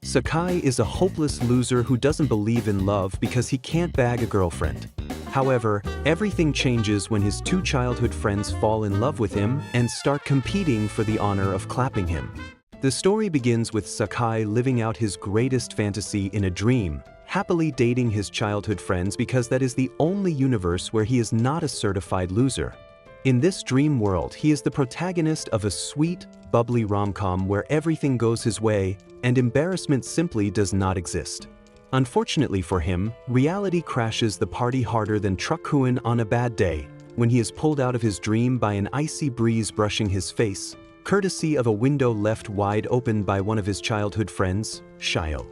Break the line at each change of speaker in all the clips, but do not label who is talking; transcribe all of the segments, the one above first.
Sakai is a hopeless loser who doesn't believe in love because he can't bag a girlfriend. However, everything changes when his two childhood friends fall in love with him and start competing for the honor of clapping him. The story begins with Sakai living out his greatest fantasy in a dream, happily dating his childhood friends because that is the only universe where he is not a certified loser. In this dream world, he is the protagonist of a sweet, bubbly rom-com where everything goes his way and embarrassment simply does not exist. Unfortunately for him, reality crashes the party harder than Truckhuan on a bad day, when he is pulled out of his dream by an icy breeze brushing his face, courtesy of a window left wide open by one of his childhood friends, Shio.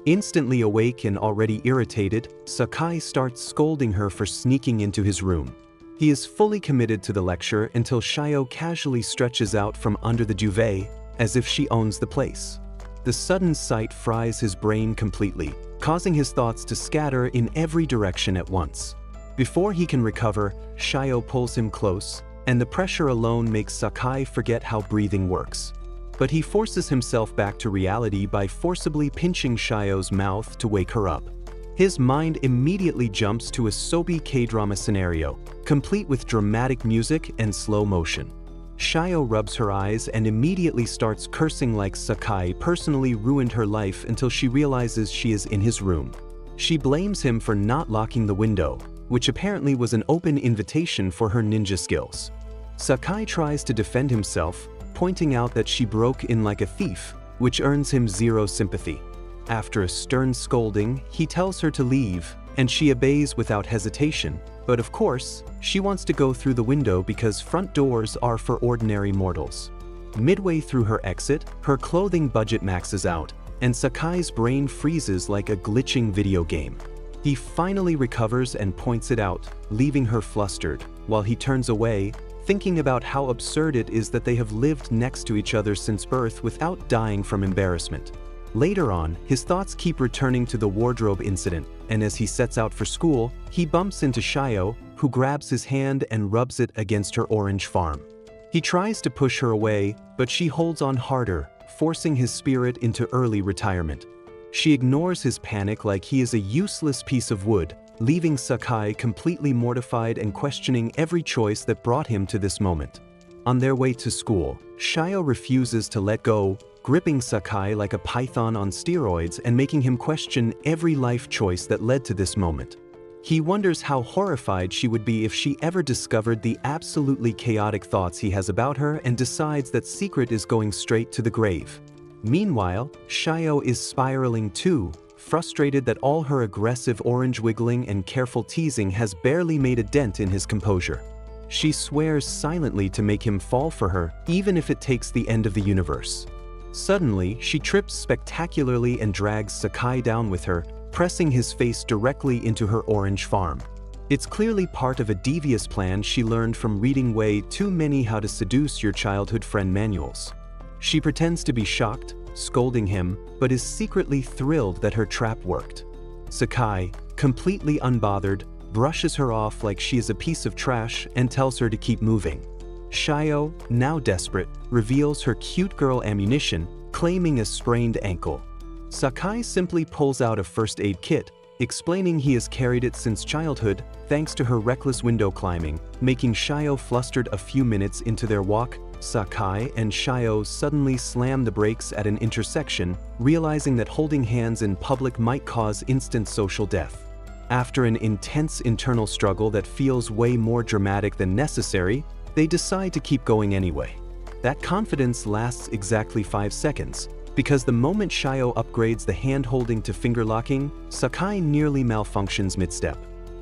Instantly awake and already irritated, Sakai starts scolding her for sneaking into his room. He is fully committed to the lecture until Shio casually stretches out from under the duvet, as if she owns the place. The sudden sight fries his brain completely, causing his thoughts to scatter in every direction at once. Before he can recover, Shio pulls him close, and the pressure alone makes Sakai forget how breathing works. But he forces himself back to reality by forcibly pinching Shio's mouth to wake her up. His mind immediately jumps to a soapy K-drama scenario, complete with dramatic music and slow motion. Shio rubs her eyes and immediately starts cursing like Sakai personally ruined her life until she realizes she is in his room. She blames him for not locking the window, which apparently was an open invitation for her ninja skills. Sakai tries to defend himself, pointing out that she broke in like a thief, which earns him zero sympathy. After a stern scolding, he tells her to leave, and she obeys without hesitation. But of course, she wants to go through the window because front doors are for ordinary mortals. Midway through her exit, her clothing budget maxes out, and Sakai's brain freezes like a glitching video game. He finally recovers and points it out, leaving her flustered, while he turns away, thinking about how absurd it is that they have lived next to each other since birth without dying from embarrassment. Later on, his thoughts keep returning to the wardrobe incident, and as he sets out for school, he bumps into Shio, who grabs his hand and rubs it against her orange farm. He tries to push her away, but she holds on harder, forcing his spirit into early retirement. She ignores his panic like he is a useless piece of wood, leaving Sakai completely mortified and questioning every choice that brought him to this moment. On their way to school, Shio refuses to let go, gripping Sakai like a python on steroids and making him question every life choice that led to this moment. He wonders how horrified she would be if she ever discovered the absolutely chaotic thoughts he has about her and decides that secret is going straight to the grave. Meanwhile, Shio is spiraling too, frustrated that all her aggressive orange wiggling and careful teasing has barely made a dent in his composure. She swears silently to make him fall for her, even if it takes the end of the universe. Suddenly, she trips spectacularly and drags Sakai down with her, pressing his face directly into her orange farm. It's clearly part of a devious plan she learned from reading way too many how to seduce your childhood friend manuals. She pretends to be shocked, scolding him, but is secretly thrilled that her trap worked. Sakai, completely unbothered, brushes her off like she is a piece of trash and tells her to keep moving. Shio, now desperate, reveals her cute girl ammunition, claiming a sprained ankle. Sakai simply pulls out a first aid kit, explaining he has carried it since childhood thanks to her reckless window climbing, making Shio flustered a few minutes into their walk. Sakai and Shio suddenly slam the brakes at an intersection, realizing that holding hands in public might cause instant social death. After an intense internal struggle that feels way more dramatic than necessary, they decide to keep going anyway. That confidence lasts exactly 5 seconds, because the moment Shio upgrades the hand-holding to finger-locking, Sakai nearly malfunctions mid-step.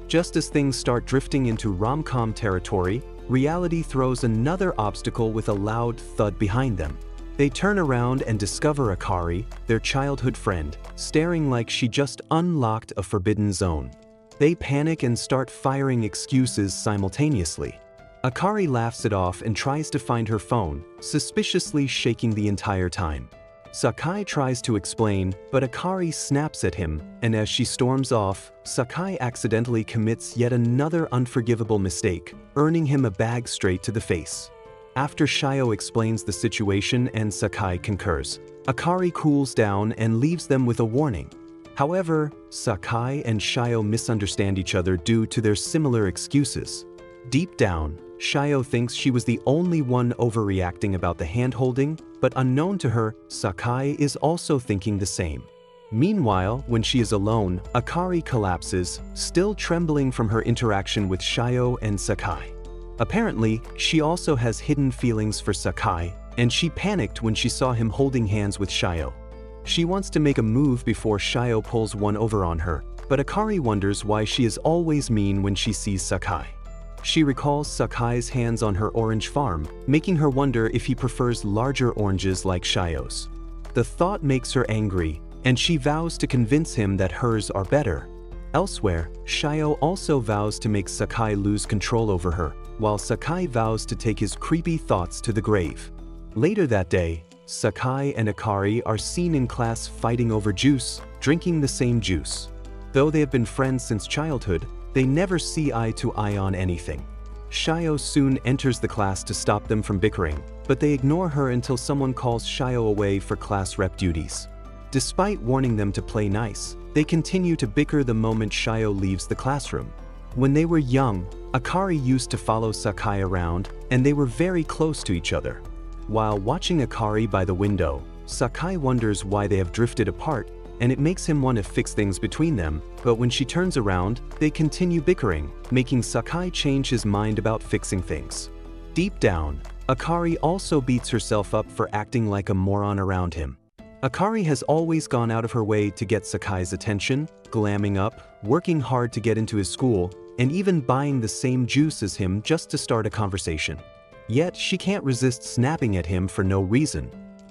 Just as things start drifting into rom-com territory, reality throws another obstacle with a loud thud behind them. They turn around and discover Akari, their childhood friend, staring like she just unlocked a forbidden zone. They panic and start firing excuses simultaneously. Akari laughs it off and tries to find her phone, suspiciously shaking the entire time. Sakai tries to explain, but Akari snaps at him, and as she storms off, Sakai accidentally commits yet another unforgivable mistake, earning him a bag straight to the face. After Shio explains the situation and Sakai concurs, Akari cools down and leaves them with a warning. However, Sakai and Shio misunderstand each other due to their similar excuses. Deep down, Shio thinks she was the only one overreacting about the hand-holding, but unknown to her, Sakai is also thinking the same. Meanwhile, when she is alone, Akari collapses, still trembling from her interaction with Shio and Sakai. Apparently, she also has hidden feelings for Sakai, and she panicked when she saw him holding hands with Shio. She wants to make a move before Shio pulls one over on her, but Akari wonders why she is always mean when she sees Sakai. She recalls Sakai's hands on her orange farm, making her wonder if he prefers larger oranges like Shio's. The thought makes her angry, and she vows to convince him that hers are better. Elsewhere, Shio also vows to make Sakai lose control over her, while Sakai vows to take his creepy thoughts to the grave. Later that day, Sakai and Akari are seen in class fighting over juice, drinking the same juice. Though they have been friends since childhood, they never see eye to eye on anything. Shio soon enters the class to stop them from bickering, but they ignore her until someone calls Shio away for class rep duties. Despite warning them to play nice, they continue to bicker the moment Shio leaves the classroom. When they were young, Akari used to follow Sakai around, and they were very close to each other. While watching Akari by the window, Sakai wonders why they have drifted apart, and it makes him want to fix things between them, but when she turns around, they continue bickering, making Sakai change his mind about fixing things. Deep down, Akari also beats herself up for acting like a moron around him. Akari has always gone out of her way to get Sakai's attention, glamming up, working hard to get into his school, and even buying the same juice as him just to start a conversation. Yet she can't resist snapping at him for no reason.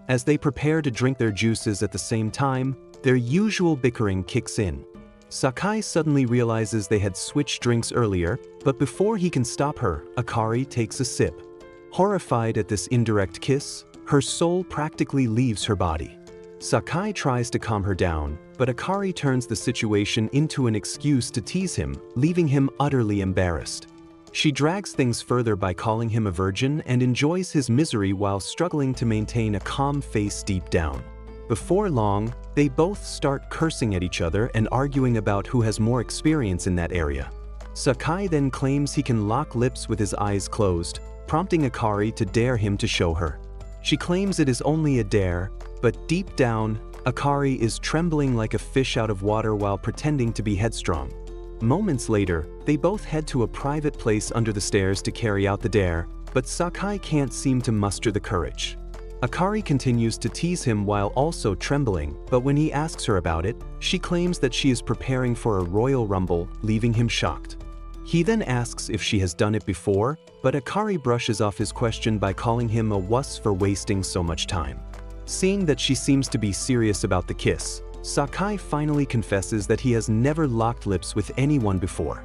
As they prepare to drink their juices at the same time, their usual bickering kicks in. Sakai suddenly realizes they had switched drinks earlier, but before he can stop her, Akari takes a sip. Horrified at this indirect kiss, her soul practically leaves her body. Sakai tries to calm her down, but Akari turns the situation into an excuse to tease him, leaving him utterly embarrassed. She drags things further by calling him a virgin and enjoys his misery while struggling to maintain a calm face deep down. Before long, they both start cursing at each other and arguing about who has more experience in that area. Sakai then claims he can lock lips with his eyes closed, prompting Akari to dare him to show her. She claims it is only a dare, but deep down, Akari is trembling like a fish out of water while pretending to be headstrong. Moments later, they both head to a private place under the stairs to carry out the dare, but Sakai can't seem to muster the courage. Akari continues to tease him while also trembling, but when he asks her about it, she claims that she is preparing for a royal rumble, leaving him shocked. He then asks if she has done it before, but Akari brushes off his question by calling him a wuss for wasting so much time. Seeing that she seems to be serious about the kiss, Sakai finally confesses that he has never locked lips with anyone before.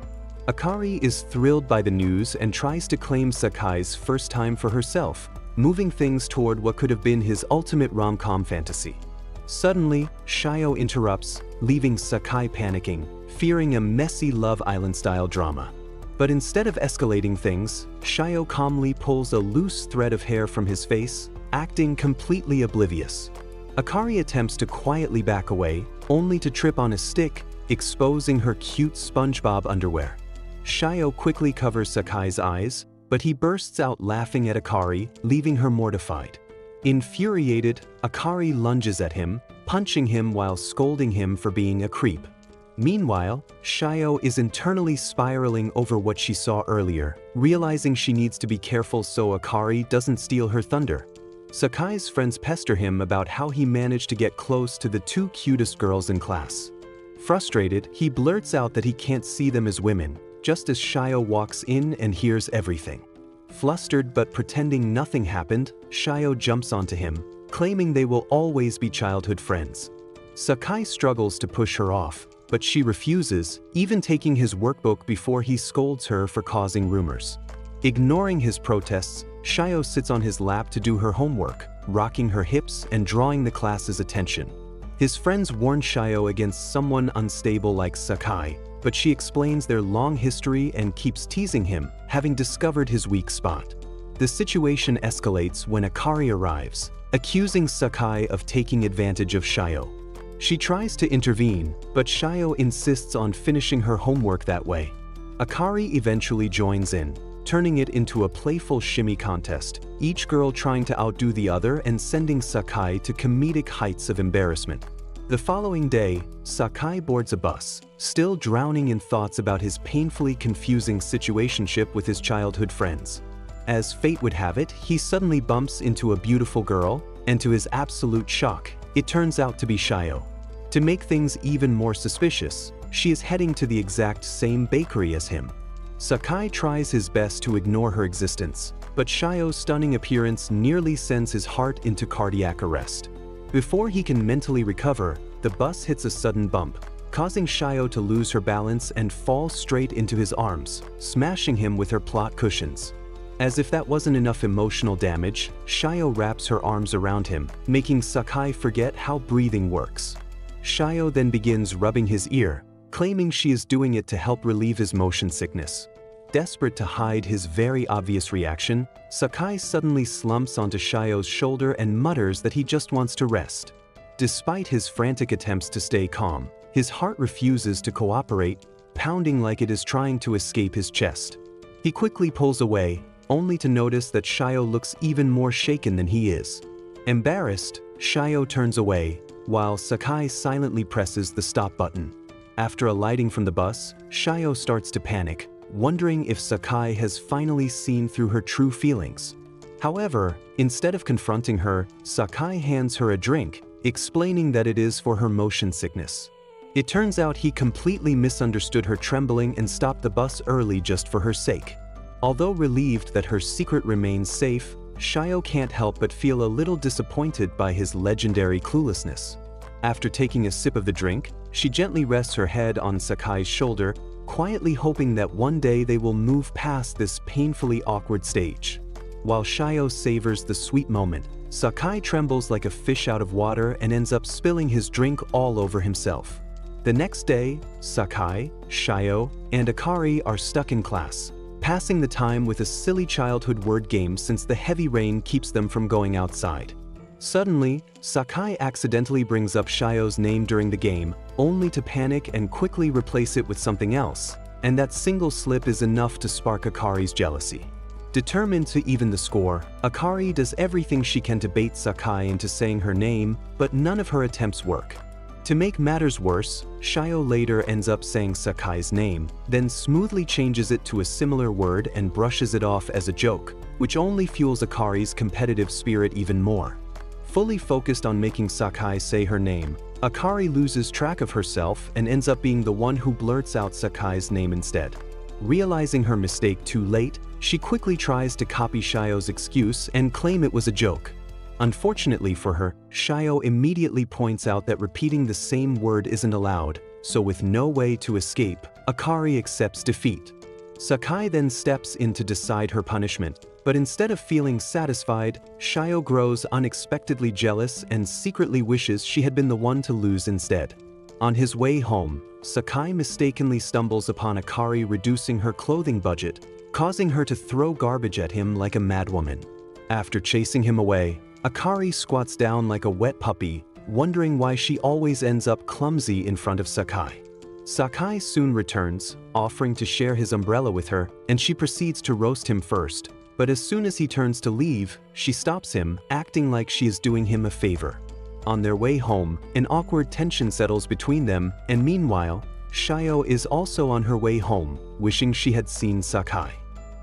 Akari is thrilled by the news and tries to claim Sakai's first time for herself, moving things toward what could have been his ultimate rom-com fantasy. Suddenly, Shio interrupts, leaving Sakai panicking, fearing a messy Love Island-style drama. But instead of escalating things, Shio calmly pulls a loose thread of hair from his face, acting completely oblivious. Akari attempts to quietly back away, only to trip on a stick, exposing her cute SpongeBob underwear. Shio quickly covers Sakai's eyes, but he bursts out laughing at Akari, leaving her mortified. Infuriated, Akari lunges at him, punching him while scolding him for being a creep. Meanwhile, Shio is internally spiraling over what she saw earlier, realizing she needs to be careful so Akari doesn't steal her thunder. Sakai's friends pester him about how he managed to get close to the two cutest girls in class. Frustrated, he blurts out that he can't see them as women, just as Shio walks in and hears everything. Flustered but pretending nothing happened, Shio jumps onto him, claiming they will always be childhood friends. Sakai struggles to push her off, but she refuses, even taking his workbook before he scolds her for causing rumors. Ignoring his protests, Shio sits on his lap to do her homework, rocking her hips and drawing the class's attention. His friends warn Shio against someone unstable like Sakai, but she explains their long history and keeps teasing him, having discovered his weak spot. The situation escalates when Akari arrives, accusing Sakai of taking advantage of Shio. She tries to intervene, but Shio insists on finishing her homework that way. Akari eventually joins in, turning it into a playful shimmy contest, each girl trying to outdo the other and sending Sakai to comedic heights of embarrassment. The following day, Sakai boards a bus, still drowning in thoughts about his painfully confusing situationship with his childhood friends. As fate would have it, he suddenly bumps into a beautiful girl, and to his absolute shock, it turns out to be Shio. To make things even more suspicious, she is heading to the exact same bakery as him. Sakai tries his best to ignore her existence, but Shio's stunning appearance nearly sends his heart into cardiac arrest. Before he can mentally recover, the bus hits a sudden bump, causing Shio to lose her balance and fall straight into his arms, smashing him with her plot cushions. As if that wasn't enough emotional damage, Shio wraps her arms around him, making Sakai forget how breathing works. Shio then begins rubbing his ear, claiming she is doing it to help relieve his motion sickness. Desperate to hide his very obvious reaction, Sakai suddenly slumps onto Shio's shoulder and mutters that he just wants to rest. Despite his frantic attempts to stay calm, his heart refuses to cooperate, pounding like it is trying to escape his chest. He quickly pulls away, only to notice that Shio looks even more shaken than he is. Embarrassed, Shio turns away, while Sakai silently presses the stop button. After alighting from the bus, Shio starts to panic, wondering if Sakai has finally seen through her true feelings. However, instead of confronting her, Sakai hands her a drink, explaining that it is for her motion sickness. It turns out he completely misunderstood her trembling and stopped the bus early just for her sake. Although relieved that her secret remains safe, Shio can't help but feel a little disappointed by his legendary cluelessness. After taking a sip of the drink, she gently rests her head on Sakai's shoulder, quietly hoping that one day they will move past this painfully awkward stage. While Shio savors the sweet moment, Sakai trembles like a fish out of water and ends up spilling his drink all over himself. The next day, Sakai, Shio, and Akari are stuck in class, passing the time with a silly childhood word game since the heavy rain keeps them from going outside. Suddenly, Sakai accidentally brings up Shio's name during the game, only to panic and quickly replace it with something else, and that single slip is enough to spark Akari's jealousy. Determined to even the score, Akari does everything she can to bait Sakai into saying her name, but none of her attempts work. To make matters worse, Shio later ends up saying Sakai's name, then smoothly changes it to a similar word and brushes it off as a joke, which only fuels Akari's competitive spirit even more. Fully focused on making Sakai say her name, Akari loses track of herself and ends up being the one who blurts out Sakai's name instead. Realizing her mistake too late, she quickly tries to copy Shio's excuse and claim it was a joke. Unfortunately for her, Shio immediately points out that repeating the same word isn't allowed, so with no way to escape, Akari accepts defeat. Sakai then steps in to decide her punishment, but instead of feeling satisfied, Shio grows unexpectedly jealous and secretly wishes she had been the one to lose instead. On his way home, Sakai mistakenly stumbles upon Akari reducing her clothing budget, causing her to throw garbage at him like a madwoman. After chasing him away, Akari squats down like a wet puppy, wondering why she always ends up clumsy in front of Sakai. Sakai soon returns, offering to share his umbrella with her, and she proceeds to roast him first. But as soon as he turns to leave, she stops him, acting like she is doing him a favor. On their way home, an awkward tension settles between them, and meanwhile, Shio is also on her way home, wishing she had seen Sakai.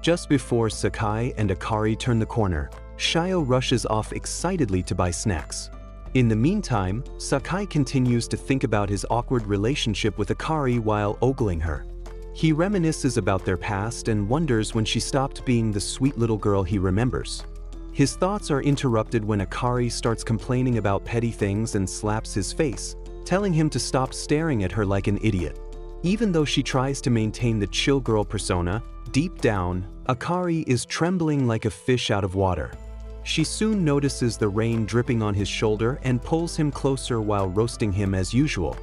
Just before Sakai and Akari turn the corner, Shio rushes off excitedly to buy snacks. In the meantime, Sakai continues to think about his awkward relationship with Akari while ogling her. He reminisces about their past and wonders when she stopped being the sweet little girl he remembers. His thoughts are interrupted when Akari starts complaining about petty things and slaps his face, telling him to stop staring at her like an idiot. Even though she tries to maintain the chill girl persona, deep down, Akari is trembling like a fish out of water. She soon notices the rain dripping on his shoulder and pulls him closer while roasting him as usual.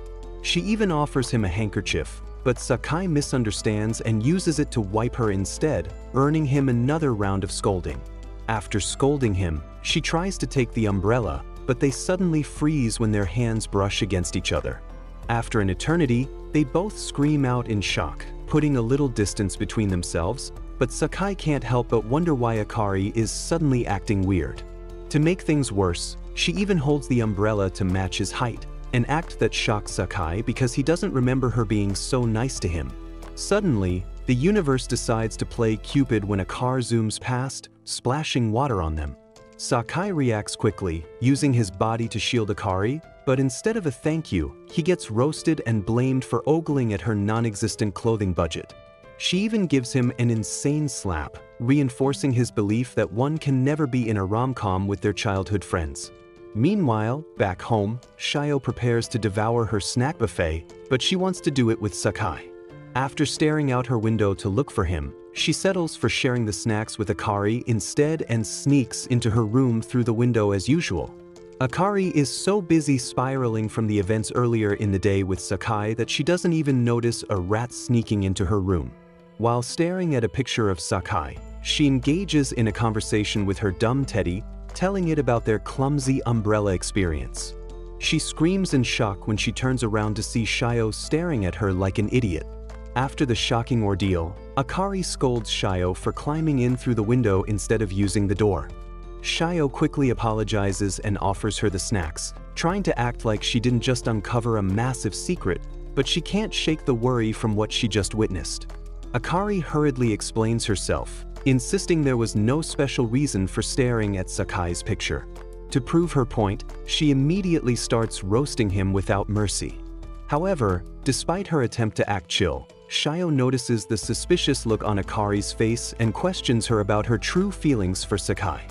She even offers him a handkerchief, but Sakai misunderstands and uses it to wipe her instead, earning him another round of scolding. After scolding him, She tries to take the umbrella, but they suddenly freeze when their hands brush against each other. After an eternity, they both scream out in shock, putting a little distance between themselves, but Sakai can't help but wonder why Akari is suddenly acting weird. To make things worse, she even holds the umbrella to match his height, an act that shocks Sakai because he doesn't remember her being so nice to him. Suddenly, the universe decides to play Cupid when a car zooms past, splashing water on them. Sakai reacts quickly, using his body to shield Akari, but instead of a thank you, he gets roasted and blamed for ogling at her non-existent clothing budget. She even gives him an insane slap, reinforcing his belief that one can never be in a rom-com with their childhood friends. Meanwhile, back home, Shio prepares to devour her snack buffet, but she wants to do it with Sakai. After staring out her window to look for him, she settles for sharing the snacks with Akari instead and sneaks into her room through the window as usual. Akari is so busy spiraling from the events earlier in the day with Sakai that she doesn't even notice a rat sneaking into her room. While staring at a picture of Sakai, she engages in a conversation with her dumb teddy, telling it about their clumsy umbrella experience. She screams in shock when she turns around to see Shio staring at her like an idiot. After the shocking ordeal, Akari scolds Shio for climbing in through the window instead of using the door. Shio quickly apologizes and offers her the snacks, trying to act like she didn't just uncover a massive secret, but she can't shake the worry from what she just witnessed. Akari hurriedly explains herself, insisting there was no special reason for staring at Sakai's picture. To prove her point, she immediately starts roasting him without mercy. However, despite her attempt to act chill, Shio notices the suspicious look on Akari's face and questions her about her true feelings for Sakai.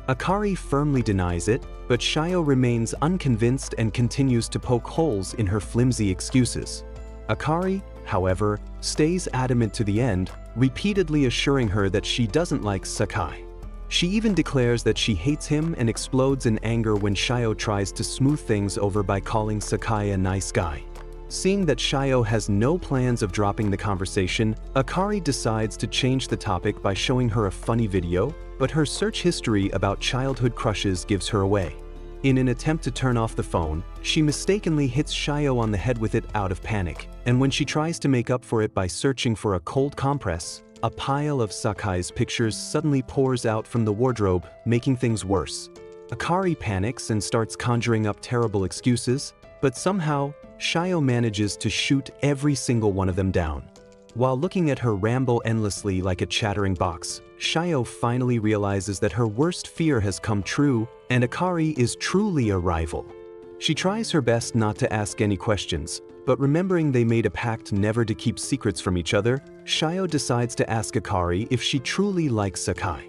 Akari firmly denies it, but Shio remains unconvinced and continues to poke holes in her flimsy excuses. Akari, however, stays adamant to the end, repeatedly assuring her that she doesn't like Sakai. She even declares that she hates him and explodes in anger when Shio tries to smooth things over by calling Sakai a nice guy. Seeing that Shio has no plans of dropping the conversation, Akari decides to change the topic by showing her a funny video, but her search history about childhood crushes gives her away. In an attempt to turn off the phone, she mistakenly hits Shio on the head with it out of panic, and when she tries to make up for it by searching for a cold compress, a pile of Sakai's pictures suddenly pours out from the wardrobe, making things worse. Akari panics and starts conjuring up terrible excuses, but somehow, Shio manages to shoot every single one of them down. While looking at her ramble endlessly like a chattering box, Shio finally realizes that her worst fear has come true and Akari is truly a rival. She tries her best not to ask any questions, but remembering they made a pact never to keep secrets from each other, Shio decides to ask Akari if she truly likes Sakai.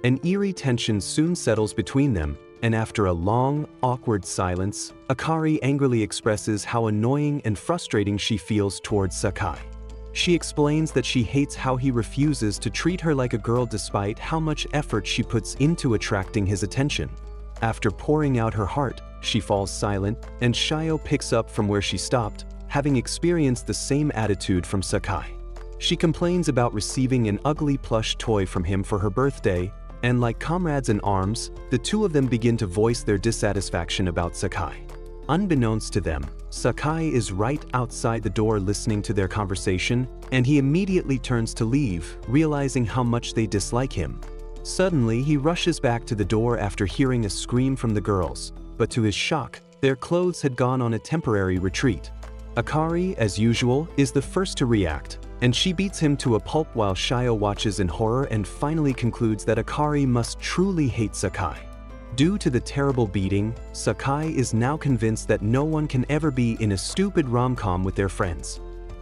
An eerie tension soon settles between them, and after a long, awkward silence, Akari angrily expresses how annoying and frustrating she feels towards Sakai. She explains that she hates how he refuses to treat her like a girl despite how much effort she puts into attracting his attention. After pouring out her heart, she falls silent, and Shio picks up from where she stopped, having experienced the same attitude from Sakai. She complains about receiving an ugly plush toy from him for her birthday, and like comrades in arms, the two of them begin to voice their dissatisfaction about Sakai. Unbeknownst to them, Sakai is right outside the door listening to their conversation, and he immediately turns to leave, realizing how much they dislike him. Suddenly, he rushes back to the door after hearing a scream from the girls, but to his shock, their clothes had gone on a temporary retreat. Akari, as usual, is the first to react, and she beats him to a pulp while Shio watches in horror and finally concludes that Akari must truly hate Sakai. Due to the terrible beating, Sakai is now convinced that no one can ever be in a stupid rom-com with their friends.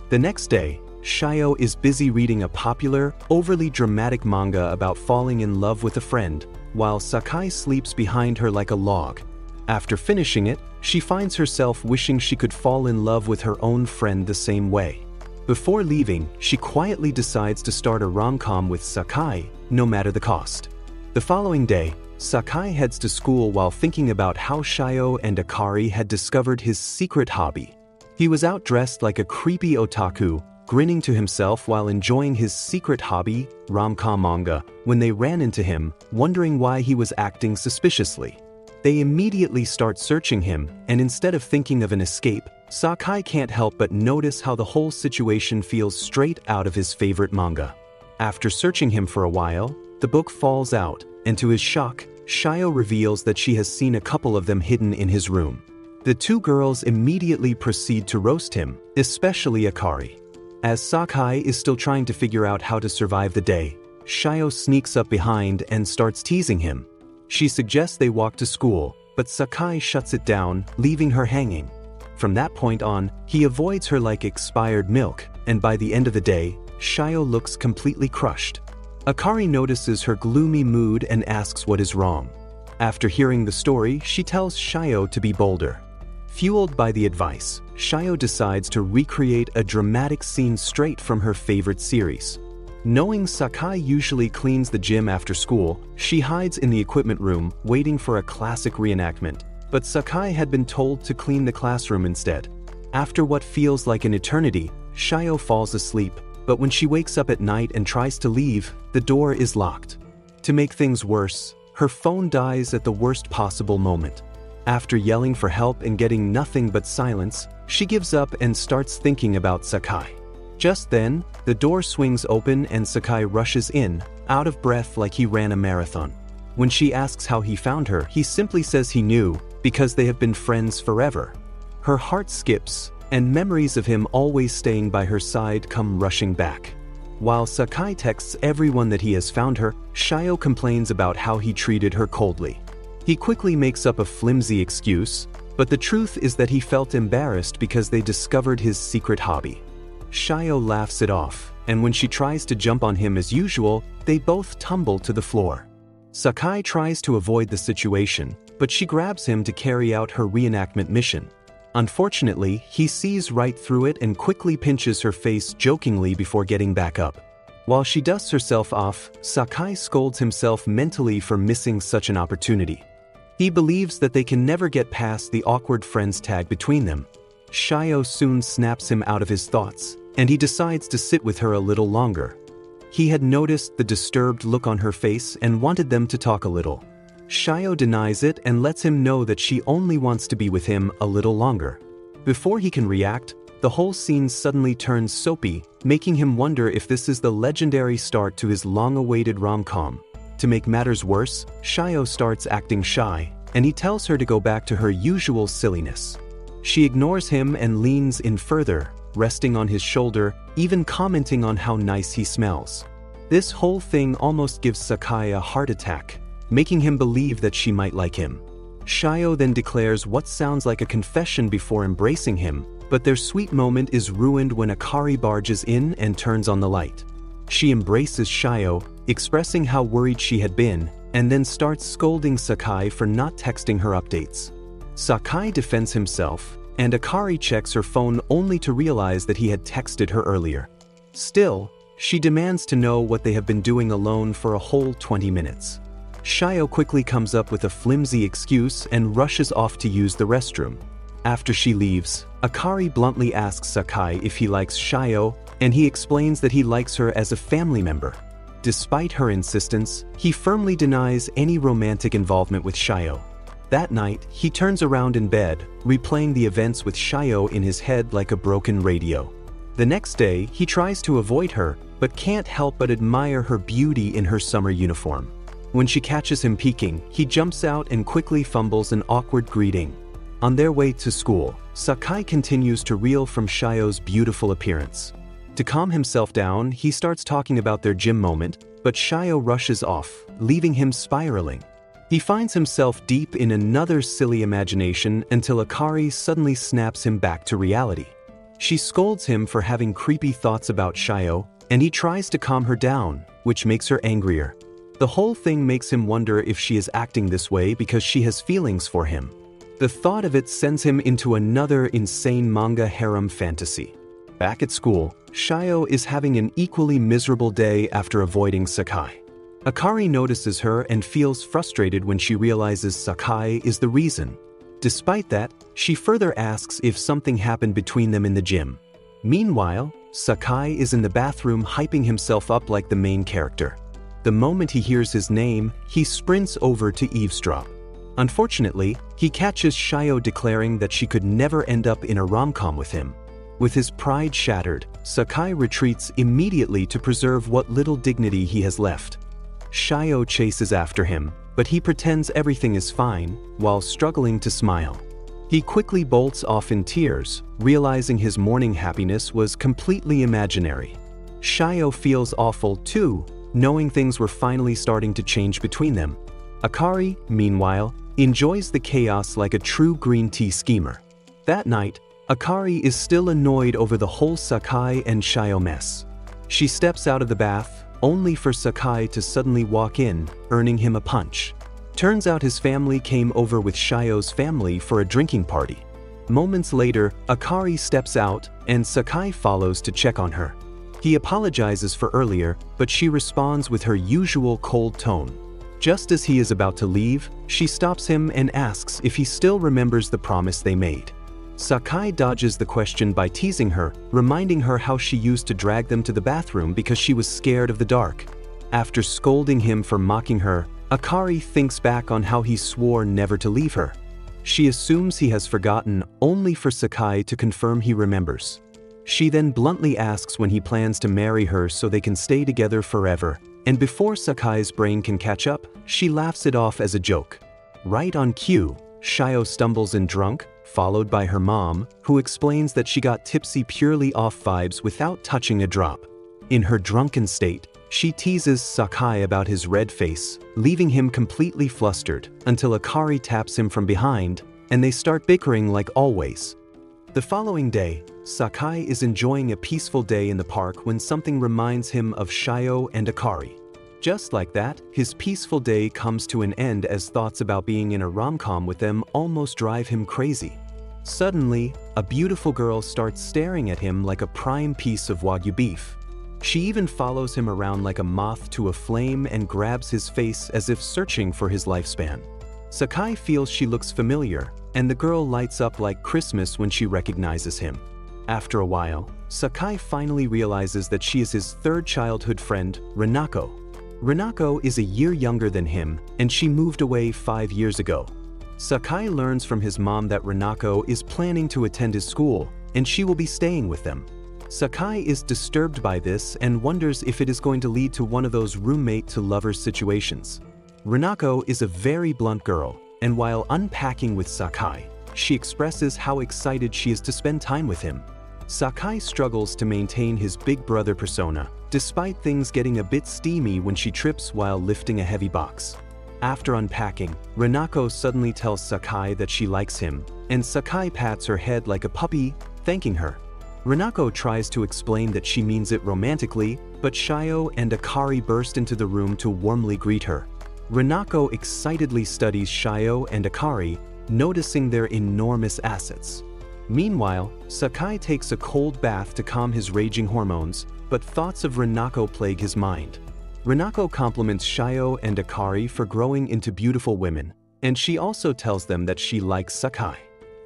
The next day, Shio is busy reading a popular, overly dramatic manga about falling in love with a friend, while Sakai sleeps behind her like a log. After finishing it, she finds herself wishing she could fall in love with her own friend the same way. Before leaving, she quietly decides to start a rom-com with Sakai, no matter the cost. The following day, Sakai heads to school while thinking about how Shio and Akari had discovered his secret hobby. He was out dressed like a creepy otaku, grinning to himself while enjoying his secret hobby, rom-com manga, when they ran into him, wondering why he was acting suspiciously. They immediately start searching him, and instead of thinking of an escape, Sakai can't help but notice how the whole situation feels straight out of his favorite manga. After searching him for a while, the book falls out, and to his shock, Shio reveals that she has seen a couple of them hidden in his room. The two girls immediately proceed to roast him, especially Akari. As Sakai is still trying to figure out how to survive the day, Shio sneaks up behind and starts teasing him. She suggests they walk to school, but Sakai shuts it down, leaving her hanging. From that point on, he avoids her like expired milk, and by the end of the day, Shio looks completely crushed. Akari notices her gloomy mood and asks what is wrong. After hearing the story, she tells Shio to be bolder. Fueled by the advice, Shio decides to recreate a dramatic scene straight from her favorite series. Knowing Sakai usually cleans the gym after school, she hides in the equipment room, waiting for a classic reenactment, but Sakai had been told to clean the classroom instead. After what feels like an eternity, Shio falls asleep, but when she wakes up at night and tries to leave, the door is locked. To make things worse, her phone dies at the worst possible moment. After yelling for help and getting nothing but silence, she gives up and starts thinking about Sakai. Just then, the door swings open and Sakai rushes in, out of breath like he ran a marathon. When she asks how he found her, he simply says he knew, because they have been friends forever. Her heart skips, and memories of him always staying by her side come rushing back. While Sakai texts everyone that he has found her, Shio complains about how he treated her coldly. He quickly makes up a flimsy excuse, but the truth is that he felt embarrassed because they discovered his secret hobby. Shio laughs it off, and when she tries to jump on him as usual, they both tumble to the floor. Sakai tries to avoid the situation, but she grabs him to carry out her reenactment mission. Unfortunately, he sees right through it and quickly pinches her face jokingly before getting back up. While she dusts herself off, Sakai scolds himself mentally for missing such an opportunity. He believes that they can never get past the awkward friends tag between them. Shio soon snaps him out of his thoughts, and he decides to sit with her a little longer. He had noticed the disturbed look on her face and wanted them to talk a little. Shio denies it and lets him know that she only wants to be with him a little longer. Before he can react, the whole scene suddenly turns soapy, making him wonder if this is the legendary start to his long-awaited rom-com. To make matters worse, Shio starts acting shy, and he tells her to go back to her usual silliness. She ignores him and leans in further, resting on his shoulder, even commenting on how nice he smells. This whole thing almost gives Sakai a heart attack, making him believe that she might like him. Shio then declares what sounds like a confession before embracing him, but their sweet moment is ruined when Akari barges in and turns on the light. She embraces Shio, expressing how worried she had been, and then starts scolding Sakai for not texting her updates. Sakai defends himself, and Akari checks her phone only to realize that he had texted her earlier. Still, she demands to know what they have been doing alone for a whole 20 minutes. Shio quickly comes up with a flimsy excuse and rushes off to use the restroom. After she leaves, Akari bluntly asks Sakai if he likes Shio, and he explains that he likes her as a family member. Despite her insistence, he firmly denies any romantic involvement with Shio. That night, he turns around in bed, replaying the events with Shio in his head like a broken radio. The next day, he tries to avoid her, but can't help but admire her beauty in her summer uniform. When she catches him peeking, he jumps out and quickly fumbles an awkward greeting. On their way to school, Sakai continues to reel from Shio's beautiful appearance. To calm himself down, he starts talking about their gym moment, but Shio rushes off, leaving him spiraling. He finds himself deep in another silly imagination until Akari suddenly snaps him back to reality. She scolds him for having creepy thoughts about Shio, and he tries to calm her down, which makes her angrier. The whole thing makes him wonder if she is acting this way because she has feelings for him. The thought of it sends him into another insane manga harem fantasy. Back at school, Shio is having an equally miserable day after avoiding Sakai. Akari notices her and feels frustrated when she realizes Sakai is the reason. Despite that, she further asks if something happened between them in the gym. Meanwhile, Sakai is in the bathroom hyping himself up like the main character. The moment he hears his name, he sprints over to eavesdrop. Unfortunately, he catches Shio declaring that she could never end up in a rom-com with him. With his pride shattered, Sakai retreats immediately to preserve what little dignity he has left. Shio chases after him, but he pretends everything is fine, while struggling to smile. He quickly bolts off in tears, realizing his morning happiness was completely imaginary. Shio feels awful too, knowing things were finally starting to change between them. Akari, meanwhile, enjoys the chaos like a true green tea schemer. That night, Akari is still annoyed over the whole Sakai and Shio mess. She steps out of the bath, only for Sakai to suddenly walk in, earning him a punch. Turns out his family came over with Shio's family for a drinking party. Moments later, Akari steps out, and Sakai follows to check on her. He apologizes for earlier, but she responds with her usual cold tone. Just as he is about to leave, she stops him and asks if he still remembers the promise they made. Sakai dodges the question by teasing her, reminding her how she used to drag them to the bathroom because she was scared of the dark. After scolding him for mocking her, Akari thinks back on how he swore never to leave her. She assumes he has forgotten, only for Sakai to confirm he remembers. She then bluntly asks when he plans to marry her so they can stay together forever, and before Sakai's brain can catch up, she laughs it off as a joke. Right on cue, Shio stumbles in drunk, followed by her mom, who explains that she got tipsy purely off vibes without touching a drop. In her drunken state, she teases Sakai about his red face, leaving him completely flustered, until Akari taps him from behind, and they start bickering like always. The following day, Sakai is enjoying a peaceful day in the park when something reminds him of Shio and Akari. Just like that, his peaceful day comes to an end as thoughts about being in a rom-com with them almost drive him crazy. Suddenly, a beautiful girl starts staring at him like a prime piece of Wagyu beef. She even follows him around like a moth to a flame and grabs his face as if searching for his lifespan. Sakai feels she looks familiar, and the girl lights up like Christmas when she recognizes him. After a while, Sakai finally realizes that she is his third childhood friend, Rinako. Rinako is a year younger than him, and she moved away 5 years ago. Sakai learns from his mom that Rinako is planning to attend his school, and she will be staying with them. Sakai is disturbed by this and wonders if it is going to lead to one of those roommate-to-lover situations. Rinako is a very blunt girl, and while unpacking with Sakai, she expresses how excited she is to spend time with him. Sakai struggles to maintain his big brother persona, despite things getting a bit steamy when she trips while lifting a heavy box. After unpacking, Rinako suddenly tells Sakai that she likes him, and Sakai pats her head like a puppy, thanking her. Rinako tries to explain that she means it romantically, but Shio and Akari burst into the room to warmly greet her. Rinako excitedly studies Shio and Akari, noticing their enormous assets. Meanwhile, Sakai takes a cold bath to calm his raging hormones, but thoughts of Rinako plague his mind. Rinako compliments Shio and Akari for growing into beautiful women, and she also tells them that she likes Sakai.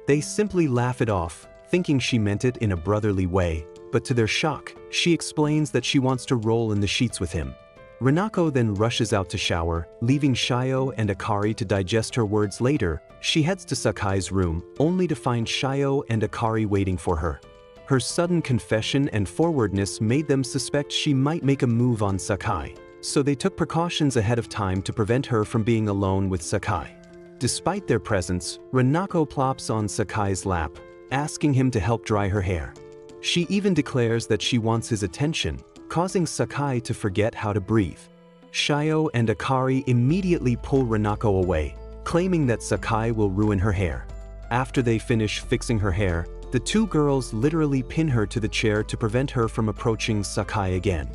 They simply laugh it off, thinking she meant it in a brotherly way, but to their shock, she explains that she wants to roll in the sheets with him. Rinako then rushes out to shower, leaving Shio and Akari to digest her words later. She heads to Sakai's room, only to find Shio and Akari waiting for her. Her sudden confession and forwardness made them suspect she might make a move on Sakai, so they took precautions ahead of time to prevent her from being alone with Sakai. Despite their presence, Rinako plops on Sakai's lap, asking him to help dry her hair. She even declares that she wants his attention, causing Sakai to forget how to breathe. Shio and Akari immediately pull Rinako away, claiming that Sakai will ruin her hair. After they finish fixing her hair, the two girls literally pin her to the chair to prevent her from approaching Sakai again.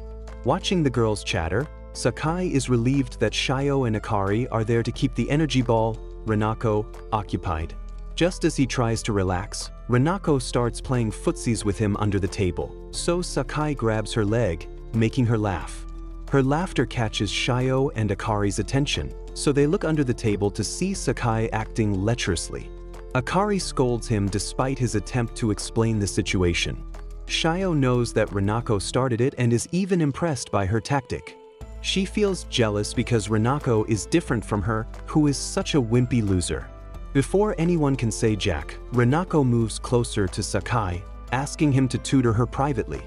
Watching the girls chatter, Sakai is relieved that Shio and Akari are there to keep the energy ball, Rinako, occupied. Just as he tries to relax, Rinako starts playing footsies with him under the table, so Sakai grabs her leg, making her laugh. Her laughter catches Shio and Akari's attention, so they look under the table to see Sakai acting lecherously. Akari scolds him despite his attempt to explain the situation. Shio knows that Renako started it and is even impressed by her tactic. She feels jealous because Renako is different from her, who is such a wimpy loser. Before anyone can say jack, Renako moves closer to Sakai, asking him to tutor her privately.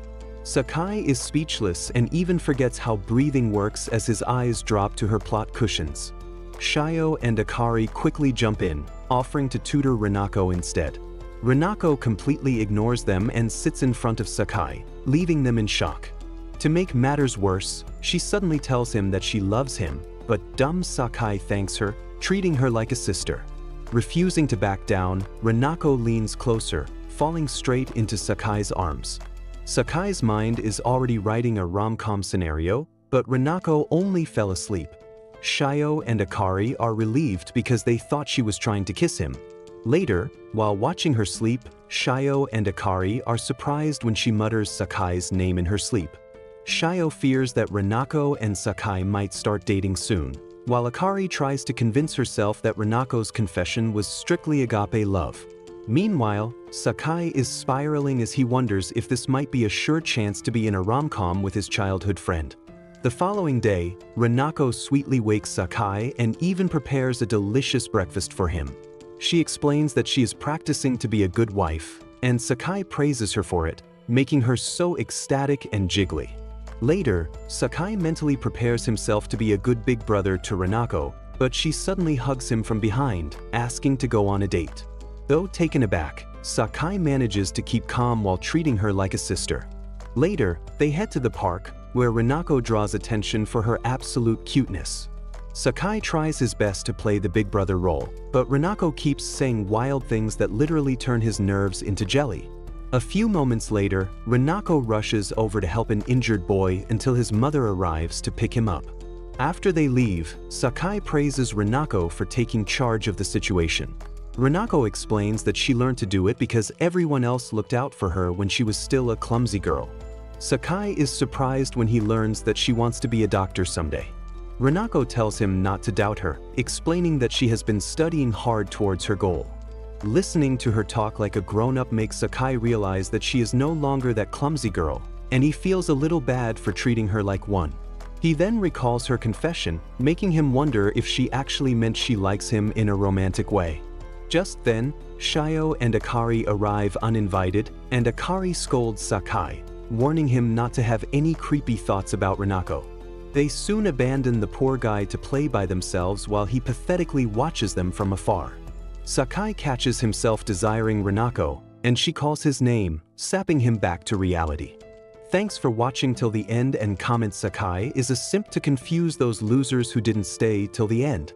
Sakai is speechless and even forgets how breathing works as his eyes drop to her plot cushions. Shio and Akari quickly jump in, offering to tutor Renako instead. Renako completely ignores them and sits in front of Sakai, leaving them in shock. To make matters worse, she suddenly tells him that she loves him, but dumb Sakai thanks her, treating her like a sister. Refusing to back down, Renako leans closer, falling straight into Sakai's arms. Sakai's mind is already writing a rom-com scenario, but Renako only fell asleep. Shio and Akari are relieved because they thought she was trying to kiss him. Later, while watching her sleep, Shio and Akari are surprised when she mutters Sakai's name in her sleep. Shio fears that Renako and Sakai might start dating soon, while Akari tries to convince herself that Renako's confession was strictly agape love. Meanwhile, Sakai is spiraling as he wonders if this might be a sure chance to be in a rom-com with his childhood friend. The following day, Renako sweetly wakes Sakai and even prepares a delicious breakfast for him. She explains that she is practicing to be a good wife, and Sakai praises her for it, making her so ecstatic and jiggly. Later, Sakai mentally prepares himself to be a good big brother to Renako, but she suddenly hugs him from behind, asking to go on a date. Though taken aback, Sakai manages to keep calm while treating her like a sister. Later, they head to the park, where Renako draws attention for her absolute cuteness. Sakai tries his best to play the big brother role, but Renako keeps saying wild things that literally turn his nerves into jelly. A few moments later, Renako rushes over to help an injured boy until his mother arrives to pick him up. After they leave, Sakai praises Renako for taking charge of the situation. Renako explains that she learned to do it because everyone else looked out for her when she was still a clumsy girl. Sakai is surprised when he learns that she wants to be a doctor someday. Renako tells him not to doubt her, explaining that she has been studying hard towards her goal. Listening to her talk like a grown-up makes Sakai realize that she is no longer that clumsy girl, and he feels a little bad for treating her like one. He then recalls her confession, making him wonder if she actually meant she likes him in a romantic way. Just then, Shio and Akari arrive uninvited, and Akari scolds Sakai, warning him not to have any creepy thoughts about Renako. They soon abandon the poor guy to play by themselves while he pathetically watches them from afar. Sakai catches himself desiring Renako, and she calls his name, sapping him back to reality. Thanks for watching till the end, and comment Sakai is a simp to confuse those losers who didn't stay till the end.